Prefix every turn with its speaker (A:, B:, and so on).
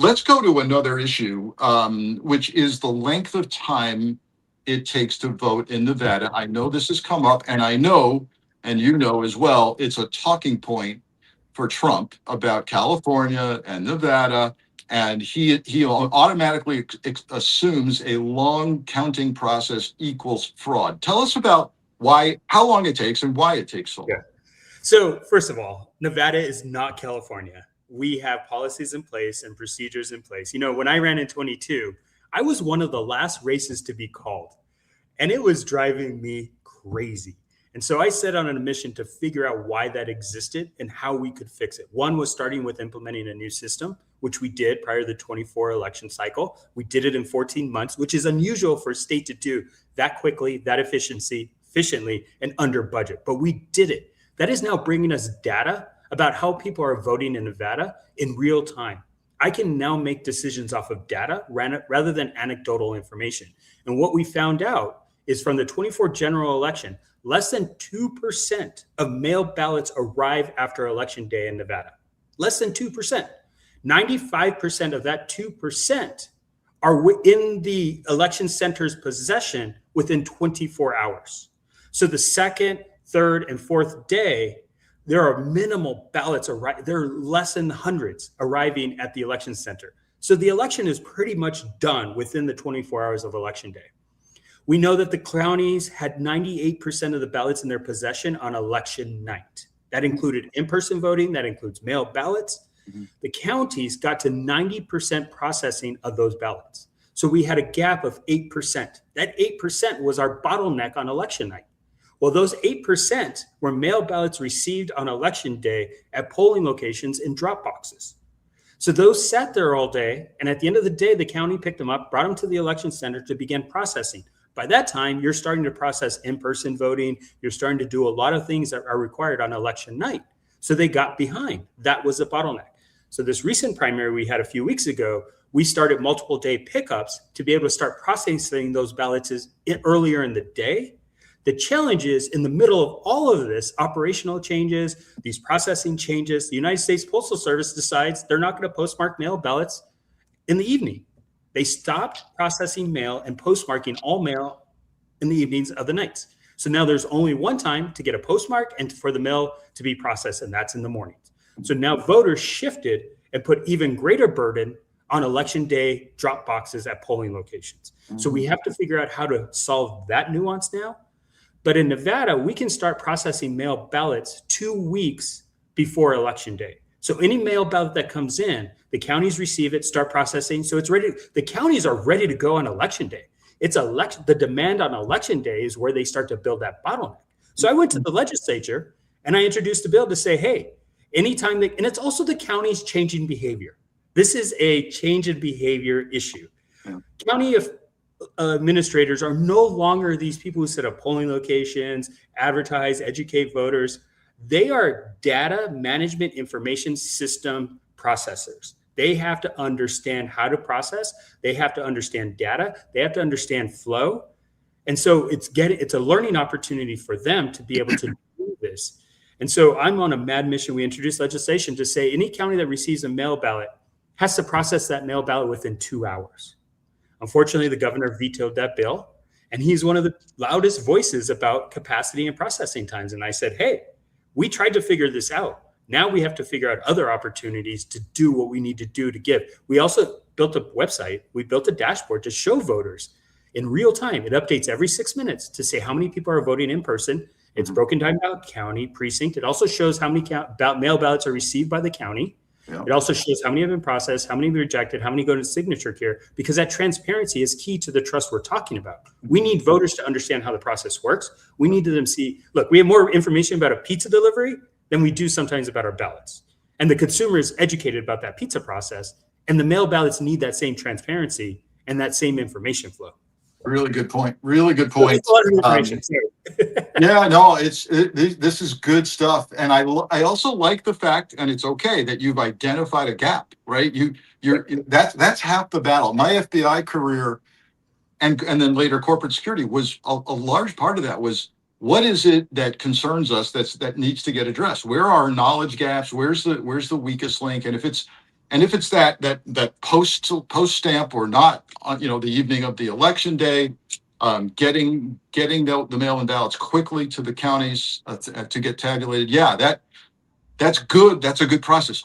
A: Let's go to another issue, which is the length of time it takes to vote in Nevada. I know this has come up, and I know, and you know as well, it's a talking point for Trump about California and Nevada, and he automatically assumes a long counting process equals fraud. Tell us about how long it takes and why it takes so long.
B: Yeah. So first of all, Nevada is not California. We have policies in place and procedures in place. When I ran in 22, I was one of the last races to be called, and it was driving me crazy. And so I set on a mission to figure out why that existed and how we could fix it. One was starting with implementing a new system, which we did prior to the 24 election cycle. We did it in 14 months, which is unusual for a state to do that quickly, that efficiently, and under budget. But we did it. That is now bringing us data about how people are voting in Nevada in real time. I can now make decisions off of data rather than anecdotal information. And what we found out is from the 24 general election, less than 2% of mail ballots arrive after election day in Nevada. Less than 2%. 95% of that 2% are in the election center's possession within 24 hours. So the second, third, and fourth day, there are minimal ballots arriving. There are less than hundreds arriving at the election center. So the election is pretty much done within the 24 hours of election day. We know that the counties had 98% of the ballots in their possession on election night. That included in-person voting. That includes mail ballots. Mm-hmm. The counties got to 90% processing of those ballots. So we had a gap of 8%. That 8% was our bottleneck on election night. Well, those 8% were mail ballots received on election day at polling locations in drop boxes. So those sat there all day. And at the end of the day, the county picked them up, brought them to the election center to begin processing. By that time, you're starting to process in-person voting. You're starting to do a lot of things that are required on election night. So they got behind. That was a bottleneck. So this recent primary we had a few weeks ago, we started multiple day pickups to be able to start processing those ballots earlier in the day. The challenge is in the middle of all of this, operational changes, these processing changes, the United States Postal Service decides they're not going to postmark mail ballots in the evening. They stopped processing mail and postmarking all mail in the evenings of the nights. So now there's only one time to get a postmark and for the mail to be processed, and that's in the mornings. So now voters shifted and put even greater burden on election day drop boxes at polling locations. Mm-hmm. So we have to figure out how to solve that nuance now. But in Nevada, we can start processing mail ballots 2 weeks before election day. So any mail ballot that comes in, the counties receive it, start processing. So it's ready. The counties are ready to go on election day. It's the demand on election day is where they start to build that bottleneck. So I went to the legislature and I introduced a bill to say, hey, anytime and it's also the counties changing behavior. This is a change in behavior issue. Yeah. County administrators are no longer these people who set up polling locations, advertise, educate voters. They are data management information system processors. They have to understand how to process. They have to understand data. They have to understand flow. And so it's a learning opportunity for them to be able to do this. And so I'm on a mad mission. We introduced legislation to say any county that receives a mail ballot has to process that mail ballot within 2 hours. Unfortunately, the governor vetoed that bill, and he's one of the loudest voices about capacity and processing times. And I said, hey, we tried to figure this out. Now we have to figure out other opportunities to do what we need to do to give. We also built a website. We built a dashboard to show voters in real time. It updates every 6 minutes to say how many people are voting in person. It's broken down by county, precinct. It also shows how many mail ballots are received by the county. Yeah. It also shows how many have been processed, how many have been rejected, how many go to signature care, because that transparency is key to the trust we're talking about. We need voters to understand how the process works. We need them to see, look, we have more information about a pizza delivery than we do sometimes about our ballots. And the consumer is educated about that pizza process, and the mail ballots need that same transparency and that same information flow.
A: Really good point. Really good point.
B: It's a lot of information.
A: Yeah, no, this is good stuff, and I also like the fact, and it's okay that you've identified a gap, right? That's half the battle. My FBI career, and then later corporate security was a large part of that. Was what is it that concerns us that needs to get addressed? Where are our knowledge gaps? Where's the weakest link? And if it's And if it's that post stamp or not, the evening of the election day, getting the mail-in ballots quickly to the counties to get tabulated. Yeah, that's good. That's a good process.